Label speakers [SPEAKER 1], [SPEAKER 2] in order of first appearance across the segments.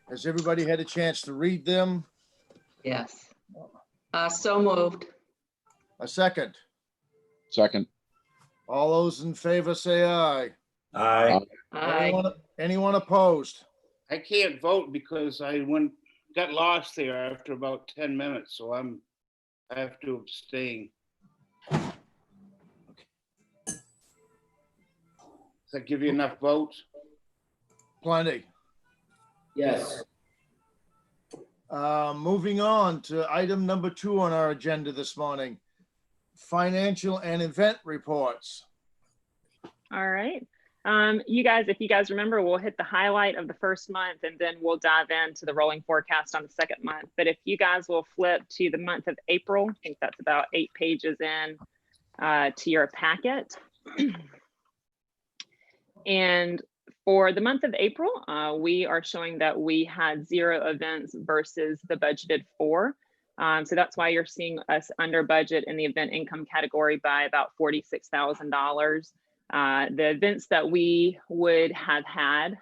[SPEAKER 1] Has everybody had a chance to read them?
[SPEAKER 2] Yes. So moved.
[SPEAKER 1] A second.
[SPEAKER 3] Second.
[SPEAKER 1] All those in favor say aye.
[SPEAKER 4] Aye.
[SPEAKER 2] Aye.
[SPEAKER 1] Anyone opposed?
[SPEAKER 5] I can't vote because I got lost there after about 10 minutes, so I have to abstain. Does that give you enough votes?
[SPEAKER 1] Plenty.
[SPEAKER 4] Yes.
[SPEAKER 1] Moving on to item number 2 on our agenda this morning, financial and event reports.
[SPEAKER 6] All right. You guys, if you guys remember, we'll hit the highlight of the first month and then we'll dive into the rolling forecast on the second month. But if you guys will flip to the month of April, I think that's about 8 pages in to your packet. And for the month of April, we are showing that we had 0 events versus the budgeted 4. So that's why you're seeing us under budget in the event income category by about $46,000. The events that we would have had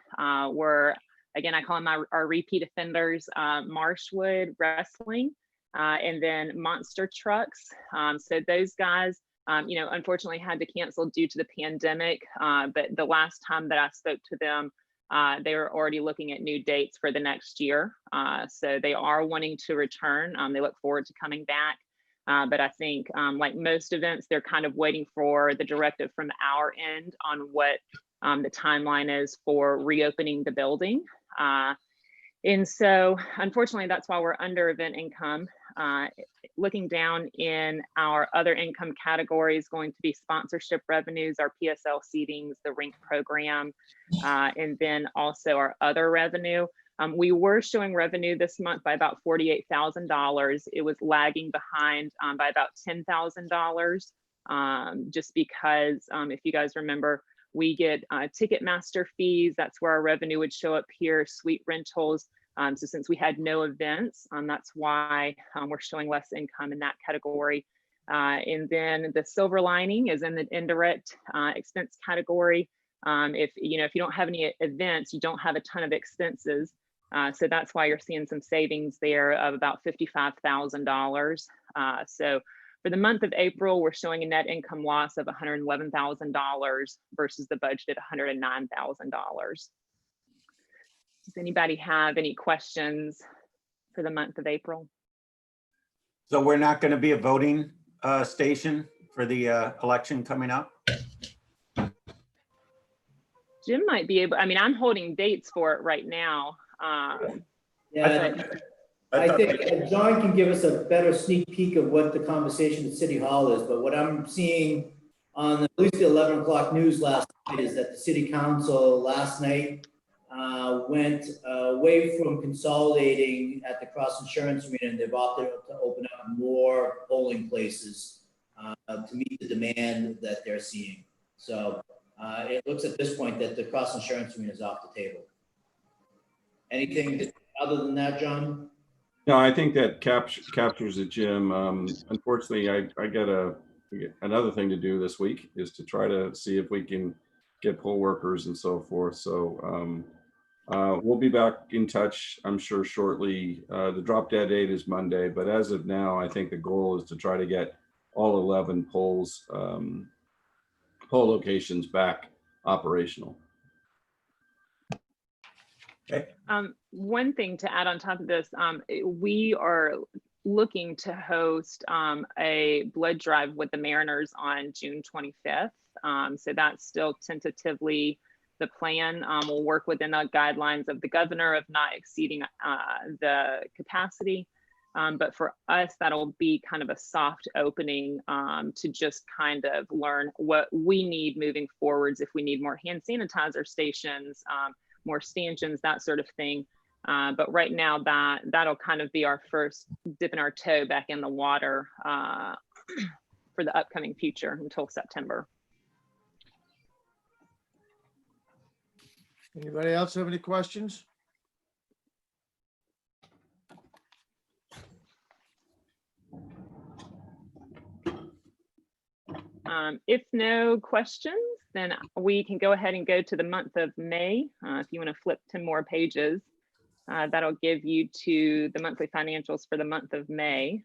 [SPEAKER 6] were, again, I call them our repeat offenders, Marshwood Wrestling, and then Monster Trucks. So those guys, unfortunately had to cancel due to the pandemic. But the last time that I spoke to them, they were already looking at new dates for the next year. So they are wanting to return. They look forward to coming back. But I think like most events, they're kind of waiting for the directive from our end on what the timeline is for reopening the building. And so unfortunately, that's why we're under event income. Looking down in our other income categories, going to be sponsorship revenues, our PSL seatings, the rink program, and then also our other revenue. We were showing revenue this month by about $48,000. It was lagging behind by about $10,000, just because if you guys remember, we get Ticketmaster fees. That's where our revenue would show up here, suite rentals. So since we had no events, that's why we're showing less income in that category. And then the silver lining is in the indirect expense category. If you don't have any events, you don't have a ton of expenses. So that's why you're seeing some savings there of about $55,000. So for the month of April, we're showing a net income loss of $111,000 versus the budgeted $109,000. Does anybody have any questions for the month of April?
[SPEAKER 4] So we're not going to be a voting station for the election coming up?
[SPEAKER 6] Jim might be able, I'm holding dates for it right now.
[SPEAKER 7] Yeah, I think John can give us a better sneak peek of what the conversation at City Hall is, but what I'm seeing on at least the 11 o'clock news last night is that the City Council last night went away from consolidating at the Cross Insurance Arena, and they've opted to open up more polling places to meet the demand that they're seeing. So it looks at this point that the Cross Insurance Arena is off the table. Anything other than that, John?
[SPEAKER 8] No, I think that captures it, Jim. Unfortunately, I got another thing to do this week is to try to see if we can get poll workers and so forth. So we'll be back in touch, I'm sure, shortly. The drop dead date is Monday, but as of now, I think the goal is to try to get all 11 poll locations back operational.
[SPEAKER 4] Okay.
[SPEAKER 6] One thing to add on top of this, we are looking to host a blood drive with the Mariners on June 25th. So that's still tentatively the plan. We'll work within the guidelines of the governor of not exceeding the capacity. But for us, that'll be kind of a soft opening to just kind of learn what we need moving forwards. If we need more hand sanitizer stations, more stanchions, that sort of thing. But right now that'll kind of be our first dipping our toe back in the water for the upcoming future until September.
[SPEAKER 1] Anybody else have any questions?
[SPEAKER 6] If no questions, then we can go ahead and go to the month of May. If you want to flip 10 more pages. That'll give you to the monthly financials for the month of May.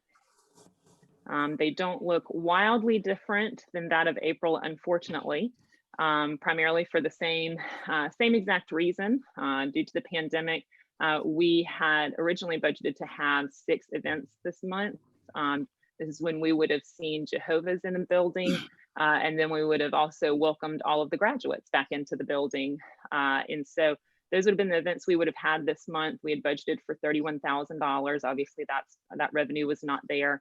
[SPEAKER 6] They don't look wildly different than that of April, unfortunately, primarily for the same exact reason. Due to the pandemic, we had originally budgeted to have 6 events this month. This is when we would have seen Jehovah's in the building, and then we would have also welcomed all of the graduates back into the building. And so those would have been the events we would have had this month. We had budgeted for $31,000. Obviously, that revenue was not there.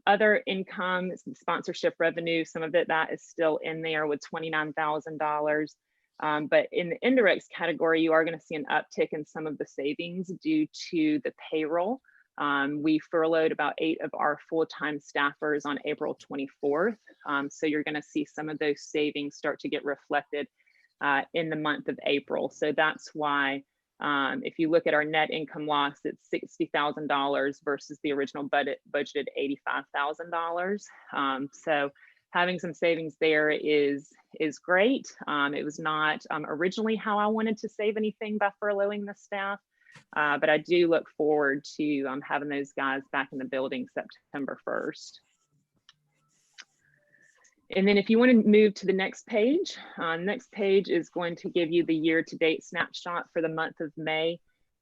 [SPEAKER 6] Other income, sponsorship revenue, some of it that is still in there with $29,000. But in the indirects category, you are going to see an uptick in some of the savings due to the payroll. We furloughed about 8 of our full-time staffers on April 24th. So you're going to see some of those savings start to get reflected in the month of April. So that's why if you look at our net income loss, it's $60,000 versus the original budgeted $85,000. So having some savings there is great. It was not originally how I wanted to save anything by furloughing the staff, but I do look forward to having those guys back in the building September 1st. And then if you want to move to the next page is going to give you the year-to-date snapshot for the month of May.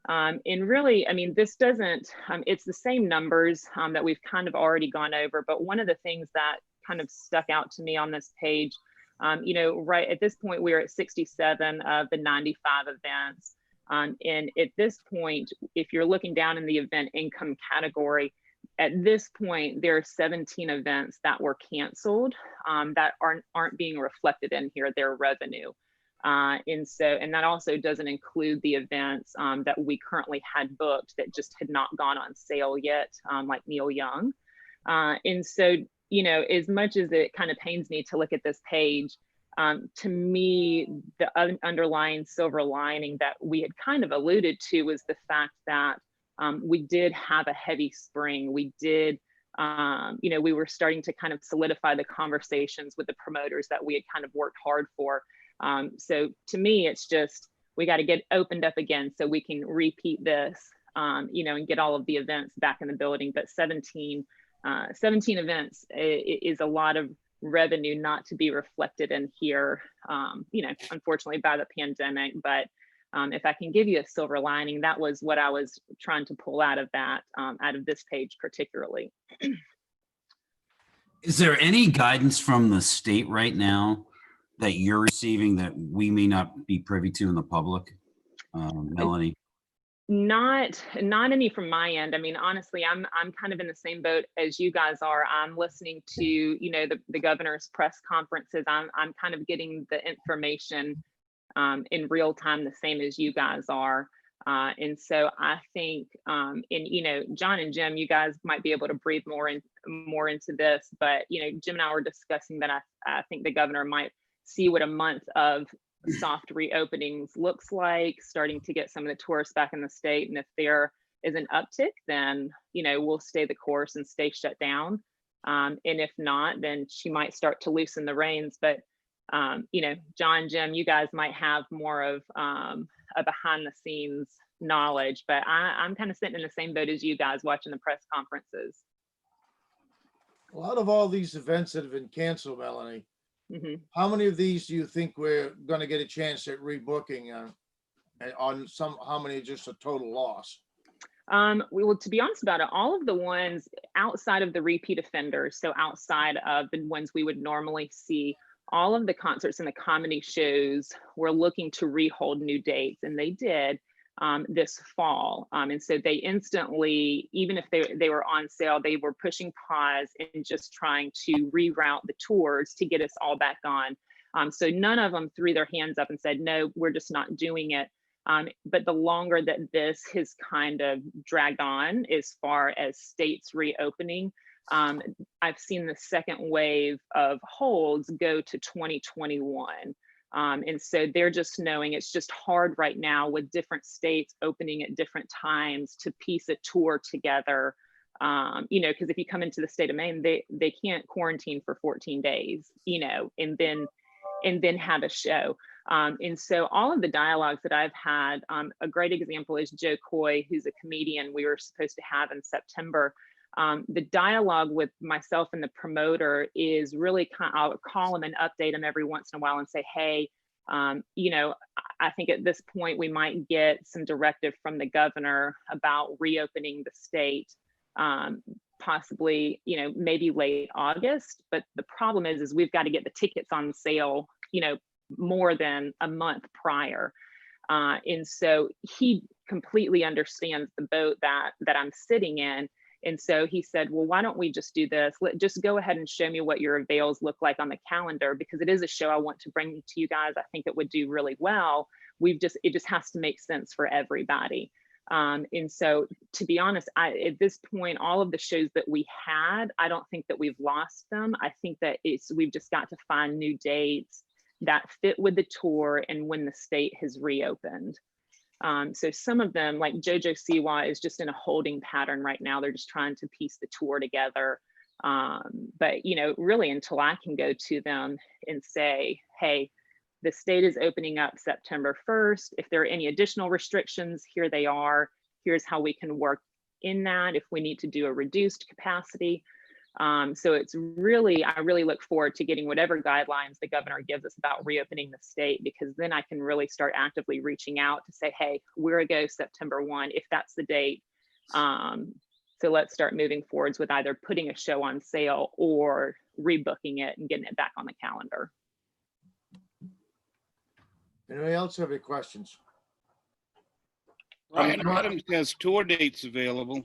[SPEAKER 6] And really, I mean, this doesn't, it's the same numbers that we've kind of already gone over, but one of the things that kind of stuck out to me on this page, you know, right at this point, we're at 67 of the 95 events. And at this point, if you're looking down in the event income category, at this point, there are 17 events that were canceled that aren't being reflected in here, their revenue. And that also doesn't include the events that we currently had booked that just had not gone on sale yet, like Neil Young. And so, you know, as much as it kind of pains me to look at this page, to me, the underlying silver lining that we had kind of alluded to was the fact that we did have a heavy spring. We did, you know, we were starting to kind of solidify the conversations with the promoters that we had kind of worked hard for. So to me, it's just, we got to get opened up again so we can repeat this, you know, and get all of the events back in the building. But 17 events is a lot of revenue not to be reflected in here, you know, unfortunately by the pandemic. But if I can give you a silver lining, that was what I was trying to pull out of that, out of this page particularly.
[SPEAKER 3] Is there any guidance from the state right now that you're receiving that we may not be privy to in the public, Melanie?
[SPEAKER 6] Not any from my end. I mean, honestly, I'm kind of in the same boat as you guys are. I'm listening to, you know, the governor's press conferences. I'm kind of getting the information in real time, the same as you guys are. And so I think, and you know, John and Jim, you guys might be able to breathe more into this, but you know, Jim and I were discussing that I think the governor might see what a month of soft reopenings looks like, starting to get some of the tourists back in the state. And if there is an uptick, then, you know, we'll stay the course and stay shut down. And if not, then she might start to loosen the reins. But you know, John, Jim, you guys might have more of a behind the scenes knowledge, but I'm kind of sitting in the same boat as you guys watching the press conferences.
[SPEAKER 1] A lot of all these events that have been canceled, Melanie, how many of these do you think we're going to get a chance at rebooking on some, how many just a total loss?
[SPEAKER 6] Well, to be honest about it, all of the ones outside of the repeat offenders, so outside of the ones we would normally see, all of the concerts and the comedy shows were looking to rehold new dates, and they did this fall. And so they instantly, even if they were on sale, they were pushing pause and just trying to reroute the tours to get us all back on. So none of them threw their hands up and said, no, we're just not doing it. But the longer that this has kind of dragged on as far as states reopening, I've seen the second wave of holds go to 2021. And so they're just knowing it's just hard right now with different states opening at different times to piece a tour together. You know, because if you come into the state of Maine, they can't quarantine for 14 days, you know, and then have a show. And so all of the dialogues that I've had, a great example is Joe Coy, who's a comedian we were supposed to have in September. The dialogue with myself and the promoter is really I'll call him and update him every once in a while and say, hey, you know, I think at this point we might get some directive from the governor about reopening the state, possibly, you know, maybe late August. But the problem is we've got to get the tickets on sale, you know, more than a month prior. And so he completely understands the boat that I'm sitting in. And so he said, well, why don't we just do this? Just go ahead and show me what your avails look like on the calendar, because it is a show I want to bring to you guys. I think it would do really well. It just has to make sense for everybody. And so, to be honest, at this point, all of the shows that we had, I don't think that we've lost them. I think that we've just got to find new dates that fit with the tour and when the state has reopened. So some of them, like JoJo Siwa, is just in a holding pattern right now. They're just trying to piece the tour together. But, you know, really until I can go to them and say, hey, the state is opening up September 1st. If there are any additional restrictions, here they are. Here's how we can work in that if we need to do a reduced capacity. So it's really, I really look forward to getting whatever guidelines the governor gives us about reopening the state, because then I can really start actively reaching out to say, hey, we're a go September 1, if that's the date. So let's start moving forwards with either putting a show on sale or rebooking it and getting it back on the calendar.
[SPEAKER 1] Anybody else have any questions?
[SPEAKER 5] Brian Adams has tour dates available.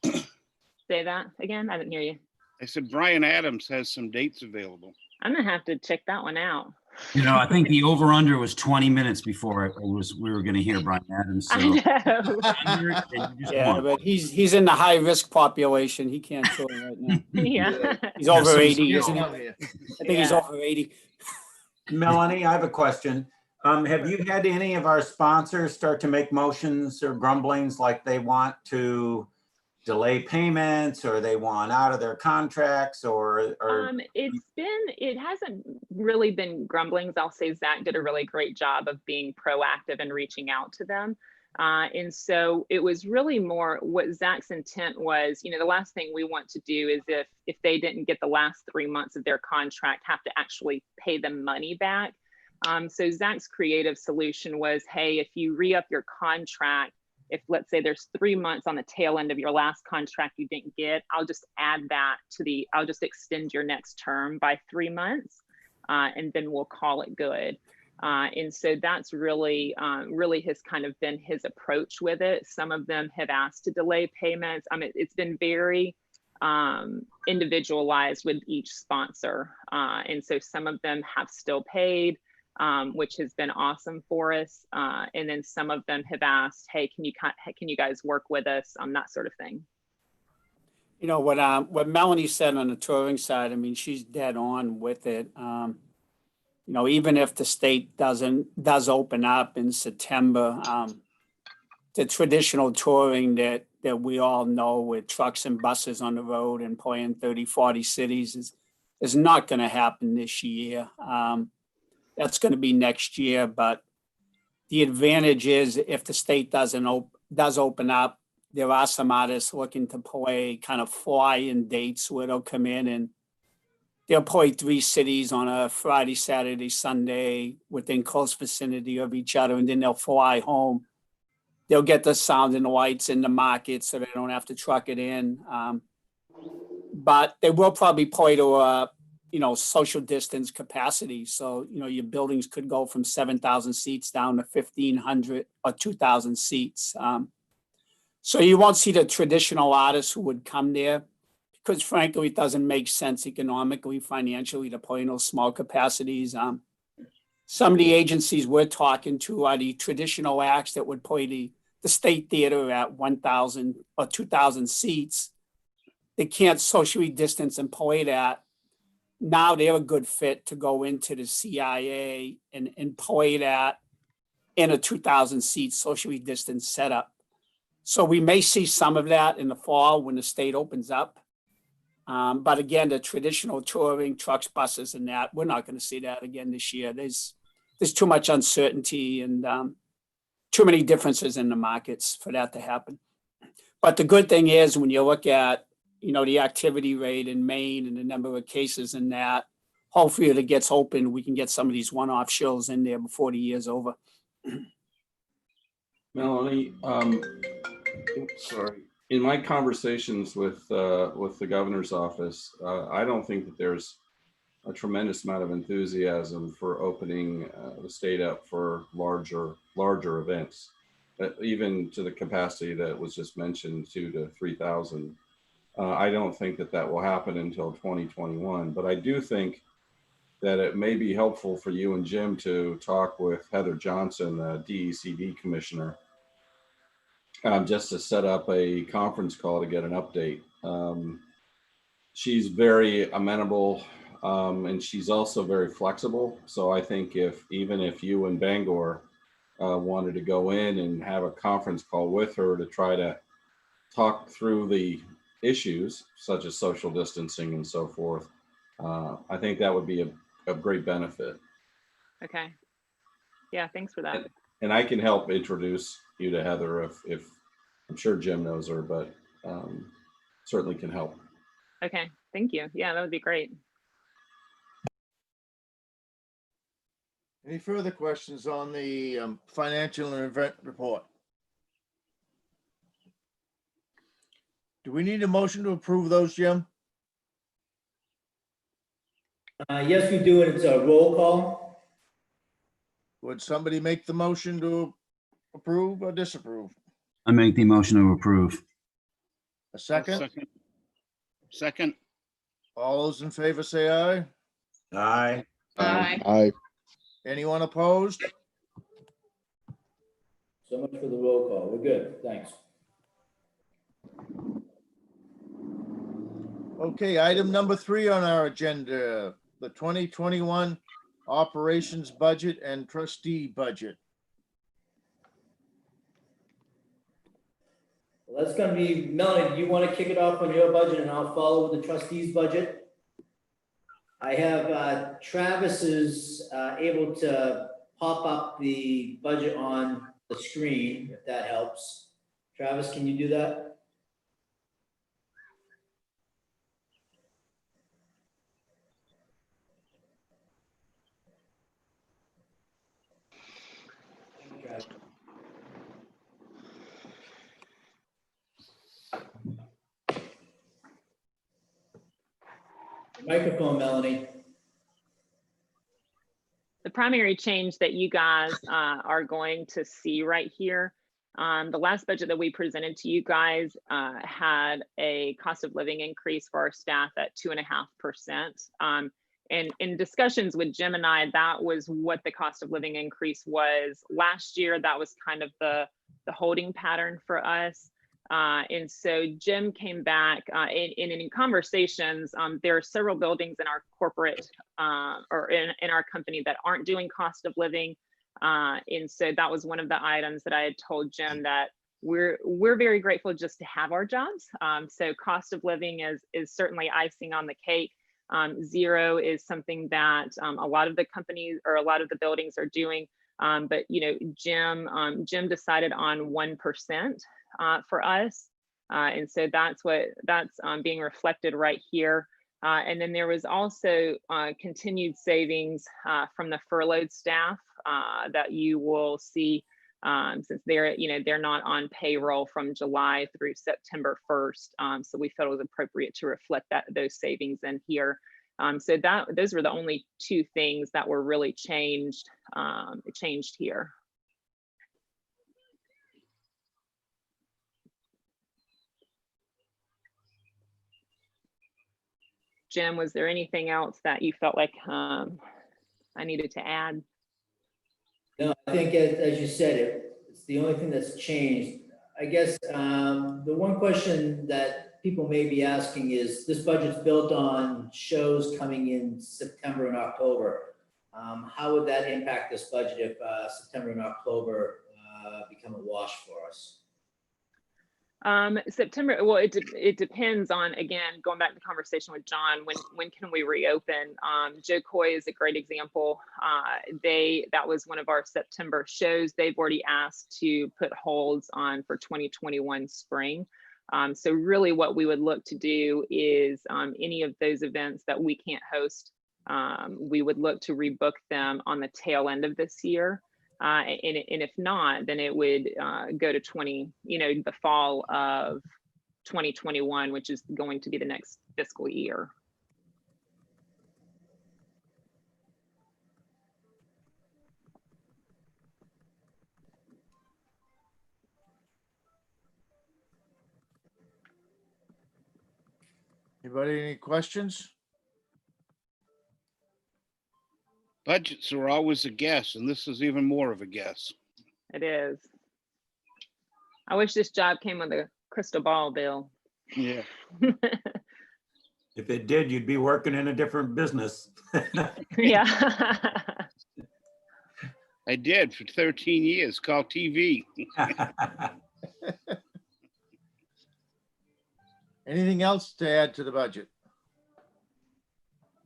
[SPEAKER 6] Say that again, I didn't hear you.
[SPEAKER 5] I said Brian Adams has some dates available.
[SPEAKER 6] I'm gonna have to check that one out.
[SPEAKER 3] You know, I think the over-under was 20 minutes before we were going to hear Brian Adams. So.
[SPEAKER 6] I know.
[SPEAKER 9] Yeah, but he's in the high risk population. He can't tour right now.
[SPEAKER 6] Yeah.
[SPEAKER 9] He's over
[SPEAKER 3] so
[SPEAKER 9] 80,
[SPEAKER 3] he's
[SPEAKER 9] isn't he?
[SPEAKER 1] Down here.
[SPEAKER 9] I think he's over 80.
[SPEAKER 4] Melanie, I have a question. Have you had any of our sponsors start to make motions or grumblings like they want to delay payments or they want out of their contracts or
[SPEAKER 6] It hasn't really been grumblings. I'll say Zach did a really great job of being proactive and reaching out to them. And so it was really more what Zach's intent was, you know, the last thing we want to do is if they didn't get the last 3 months of their contract, have to actually pay them money back. So Zach's creative solution was, hey, if you re-up your contract, if let's say there's 3 months on the tail end of your last contract you didn't get, I'll just add that to I'll just extend your next term by 3 months, and then we'll call it good. And so that's really has kind of been his approach with it. Some of them have asked to delay payments. It's been very individualized with each sponsor. And so some of them have still paid, which has been awesome for us. And then some of them have asked, hey, can you guys work with us on that sort of thing?
[SPEAKER 9] You know, what Melanie said on the touring side, I mean, she's dead on with it. You know, even if the state does open up in September, the traditional touring that we all know with trucks and buses on the road and playing 30, 40 cities is not going to happen this year. That's going to be next year. But the advantage is if the state does open up, there are some artists looking to play kind of fly-in dates where they'll come in and they'll play 3 cities on a Friday, Saturday, Sunday within close vicinity of each other, and then they'll fly home. They'll get the sound and the lights in the market so they don't have to truck it in. But they will probably play to a, you know, social distance capacity. So, you know, your buildings could go from 7,000 seats down to 1,500 or 2,000 seats. So you won't see the traditional artists who would come there because frankly, it doesn't make sense economically, financially to play in those small capacities. Some of the agencies we're talking to are the traditional acts that would play the State Theater at 1,000 or 2,000 seats. They can't socially distance and play that. Now they're a good fit to go into the CIA and play that in a 2,000 seat socially distanced setup. So we may see some of that in the fall when the state opens up. But again, the traditional touring, trucks, buses, and that, we're not going to see that again this year. there's too much uncertainty and too many differences in the markets for that to happen. But the good thing is when you look at, the activity rate in Maine and the number of cases in that, hopefully if it gets open, we can get some of these one-off shows in there before the year's over.
[SPEAKER 8] Melanie, sorry. In my conversations with the governor's office, I don't think that there's a tremendous amount of enthusiasm for opening the state up for larger events, even to the capacity that was just mentioned, 2,000 to 3,000. I don't think that will happen until 2021, but I do think that it may be helpful for you and Jim to talk with Heather Johnson, the DECD commissioner, just to set up a conference call to get an update. She's very amenable, and she's also very flexible. So I think even if you and Bangor wanted to go in and have a conference call with her to try to talk through the issues such as social distancing and so forth, I think that would be a great benefit.
[SPEAKER 6] Okay. Yeah, thanks for that.
[SPEAKER 8] And I can help introduce you to Heather if I'm sure Jim knows her, but certainly can help.
[SPEAKER 6] Okay, thank you. Yeah, that would be great.
[SPEAKER 1] Any further questions on the financial and event report? Do we need a motion to approve those, Jim?
[SPEAKER 7] Yes, we do, and it's a roll call.
[SPEAKER 1] Would somebody make the motion to approve or disapprove?
[SPEAKER 3] I make the motion to approve.
[SPEAKER 1] A second?
[SPEAKER 5] Second.
[SPEAKER 1] All those in favor say aye.
[SPEAKER 4] Aye.
[SPEAKER 2] Aye.
[SPEAKER 1] Anyone opposed?
[SPEAKER 7] So much for the roll call. We're good. Thanks.
[SPEAKER 1] Okay, item number 3 on our agenda, the 2021 operations budget and trustee budget.
[SPEAKER 7] Well, that's going to be, Melanie, do you want to kick it off on your budget and I'll follow with the trustees budget? I have Travis's able to pop up the budget on the screen, if that helps. Travis, can you do that? Microphone, Melanie.
[SPEAKER 6] The primary change that you guys are going to see right here, the last budget that we presented to you guys had a cost of living increase for our staff at 2.5%. And in discussions with Jim and I, that was what the cost of living increase was last year. That was kind of the holding pattern for us. And so Jim came back in conversations. There are several buildings in our corporate or in our company that aren't doing cost of living. And so that was one of the items that I had told Jim that we're very grateful just to have our jobs. So cost of living is certainly icing on the cake. 0 is something that a lot of the companies or a lot of the buildings are doing. But Jim decided on 1%. For us. And so that's being reflected right here. And then there was also continued savings from the furloughed staff that you will see since they're not on payroll from July through September 1st. So we felt it was appropriate to reflect those savings in here. So those were the only 2 things that were really changed here. Jim, was there anything else that you felt like I needed to add?
[SPEAKER 7] No, I think as you said, it's the only thing that's changed. I guess the one question that people may be asking is, this budget's built on shows coming in September and October. How would that impact this budget if September and October become a wash for us?
[SPEAKER 6] September, well, it depends on, again, going back to the conversation with John, when can we reopen? Joe Coy is a great example. That was one of our September shows. They've already asked to put holds on for 2021 spring. So really what we would look to do is any of those events that we can't host, we would look to rebook them on the tail end of this year. And if not, then it would go to the fall of 2021, which is going to be the next fiscal year.
[SPEAKER 1] Anybody, any questions?
[SPEAKER 5] Budgets are always a guess, and this is even more of a guess.
[SPEAKER 6] It is. I wish this job came with a crystal ball, Bill.
[SPEAKER 5] Yeah.
[SPEAKER 4] If it did, you'd be working in a different business.
[SPEAKER 6] Yeah.
[SPEAKER 5] I did for 13 years, called TV.
[SPEAKER 1] Anything else to add to the budget?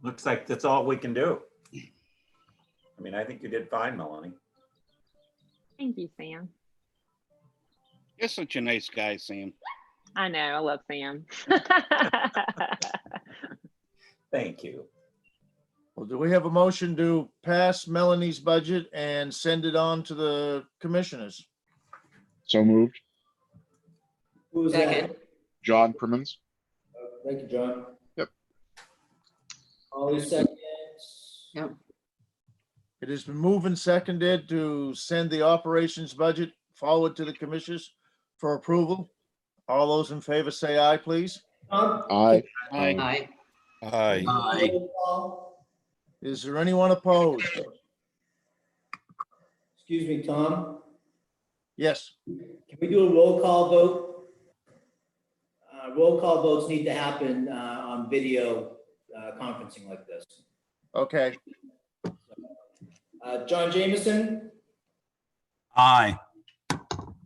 [SPEAKER 4] Looks like that's all we can do. I mean, I think you did fine, Melanie.
[SPEAKER 6] Thank you, Sam.
[SPEAKER 5] You're such a nice guy, Sam.
[SPEAKER 6] I know, I love Sam.
[SPEAKER 4] Thank you.
[SPEAKER 1] Well, do we have a motion to pass Melanie's budget and send it on to the commissioners?
[SPEAKER 10] So moved.
[SPEAKER 7] Who was
[SPEAKER 2] Second.
[SPEAKER 7] that?
[SPEAKER 10] John Crimmins.
[SPEAKER 7] Thank you, John.
[SPEAKER 10] Yep.
[SPEAKER 7] Ollie seconds.
[SPEAKER 2] Yep.
[SPEAKER 1] It has been moved and seconded to send the operations budget forward to the commissioners for approval. All those in favor say aye, please.
[SPEAKER 7] Tom?
[SPEAKER 10] Aye.
[SPEAKER 5] Aye.
[SPEAKER 2] Aye.
[SPEAKER 5] Aye.
[SPEAKER 7] Roll call.
[SPEAKER 1] Is there anyone opposed?
[SPEAKER 7] Excuse me, Tom.
[SPEAKER 1] Yes.
[SPEAKER 7] Can we do a roll call vote? Roll call votes need to happen on video conferencing like this.
[SPEAKER 1] Okay.
[SPEAKER 7] John Jameson,
[SPEAKER 3] Aye.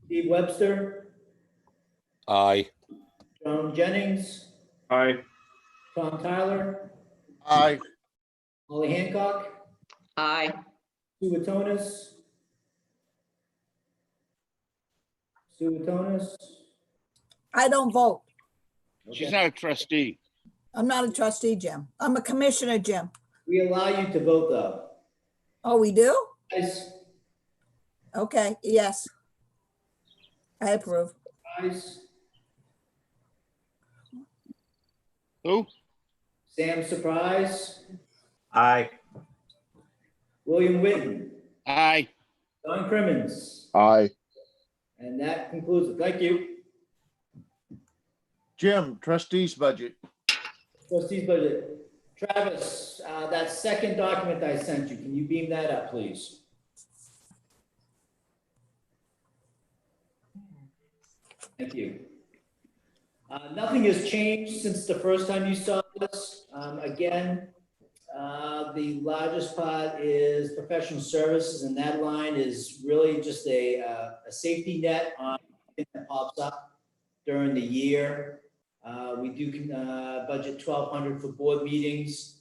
[SPEAKER 7] Steve Webster,
[SPEAKER 10] Aye.
[SPEAKER 7] Joan Jennings,
[SPEAKER 8] Aye.
[SPEAKER 7] Tom Tyler,
[SPEAKER 1] Aye.
[SPEAKER 7] Holly Hancock,
[SPEAKER 2] Aye.
[SPEAKER 7] Sue Atonis. Sue Atonis.
[SPEAKER 11] I don't vote.
[SPEAKER 5] She's not a trustee.
[SPEAKER 11] I'm not a trustee, Jim. I'm a commissioner, Jim.
[SPEAKER 7] We allow you to vote though.
[SPEAKER 11] Oh, we do?
[SPEAKER 7] Guys,
[SPEAKER 11] Okay, yes. I approve.
[SPEAKER 7] guys,
[SPEAKER 5] Who?
[SPEAKER 7] Sam Surprise,
[SPEAKER 4] Aye.
[SPEAKER 7] William Witten,
[SPEAKER 5] Aye.
[SPEAKER 7] Don Crimmins,
[SPEAKER 10] Aye.
[SPEAKER 7] and that concludes it. Thank you.
[SPEAKER 1] Jim, trustees budget.
[SPEAKER 7] Trustees budget. Travis, that second document I sent you, can you beam that up, please? Thank you. Nothing has changed since the first time you saw this. Again, the largest part is professional services, and that line is really just a safety net on anything that pops up during the year. We do budget 1,200 for board meetings.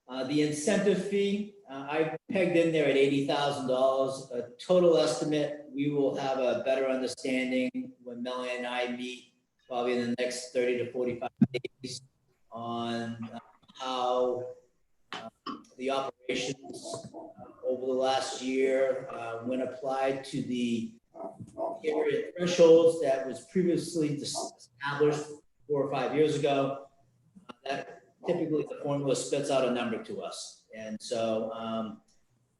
[SPEAKER 7] The incentive fee, I pegged in there at $80,000. A total estimate, we will have a better understanding when Melanie and I meet probably in the next 30 to 45 days on how the operations over the last year, when applied to the area thresholds that was previously established 4 or 5 years ago, that typically the formula spits out a number to us. And so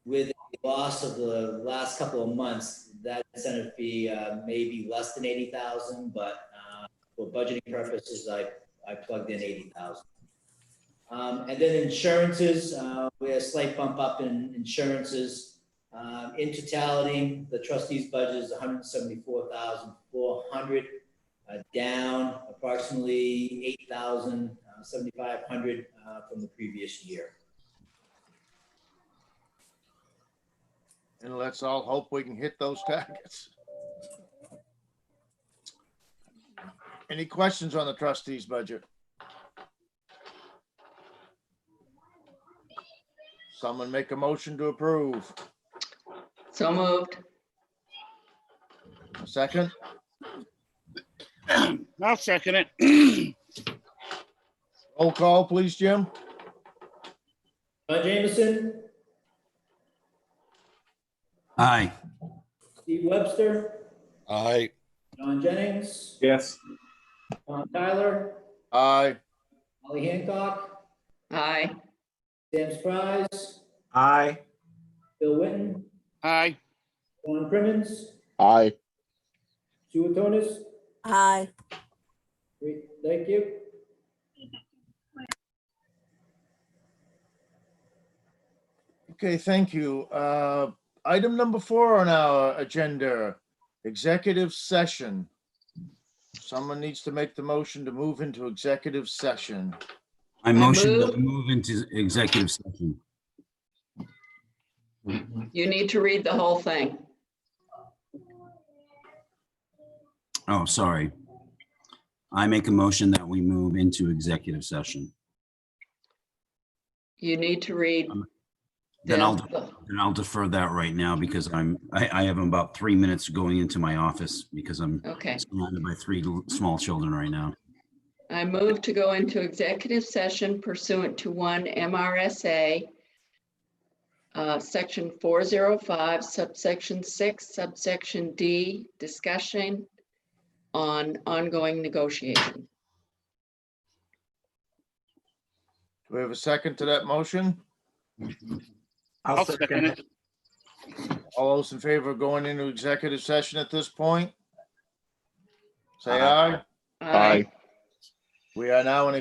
[SPEAKER 7] with the loss of the last couple of months, that incentive fee may be less than 80,000, but for budgeting purposes, I plugged in 80,000. And then insurances, we had a slight bump up in insurances. In totality, the trustees budget is 174,400, down approximately 7,500 from the previous year.
[SPEAKER 1] And let's all hope we can hit those targets. Any questions on the trustees budget? Someone make a motion to approve.
[SPEAKER 2] So moved.
[SPEAKER 1] A second?
[SPEAKER 5] I'll second it.
[SPEAKER 1] Roll call, please, Jim.
[SPEAKER 7] John Jameson,
[SPEAKER 3] Aye.
[SPEAKER 7] Steve Webster,
[SPEAKER 10] Aye.
[SPEAKER 7] John Jennings,
[SPEAKER 8] Yes.
[SPEAKER 7] John Tyler,
[SPEAKER 1] Aye.
[SPEAKER 7] Holly Hancock,
[SPEAKER 2] Aye.
[SPEAKER 7] Sam Spries,
[SPEAKER 4] Aye.
[SPEAKER 7] Bill Witten,
[SPEAKER 5] Aye.
[SPEAKER 7] John Crimmins,
[SPEAKER 10] Aye.
[SPEAKER 7] Sue Atonis.
[SPEAKER 11] Aye.
[SPEAKER 7] Great, thank you.
[SPEAKER 1] Okay, thank you. Item number 4 on our agenda, executive session. Someone needs to make the motion to move into executive session.
[SPEAKER 3] I motion to
[SPEAKER 2] move.
[SPEAKER 3] move into executive session.
[SPEAKER 2] You need to read the whole thing.
[SPEAKER 3] Oh, sorry. I make a motion that we move into executive session.
[SPEAKER 2] You need to read.
[SPEAKER 3] Then
[SPEAKER 2] the-
[SPEAKER 3] I'll defer that right now because I have about 3 minutes going into my office because I'm
[SPEAKER 2] Okay.
[SPEAKER 3] surrounded by 3 small children right now.
[SPEAKER 2] I move to go into executive session pursuant to 1 MRSA, section 405, subsection 6, subsection D, discussion on ongoing negotiation.
[SPEAKER 1] Do we have a second to that motion?
[SPEAKER 5] I'll second it.
[SPEAKER 1] All those in favor of going into executive session at this point? Say
[SPEAKER 4] Aye.
[SPEAKER 1] aye.
[SPEAKER 10] Aye.
[SPEAKER 1] We are now in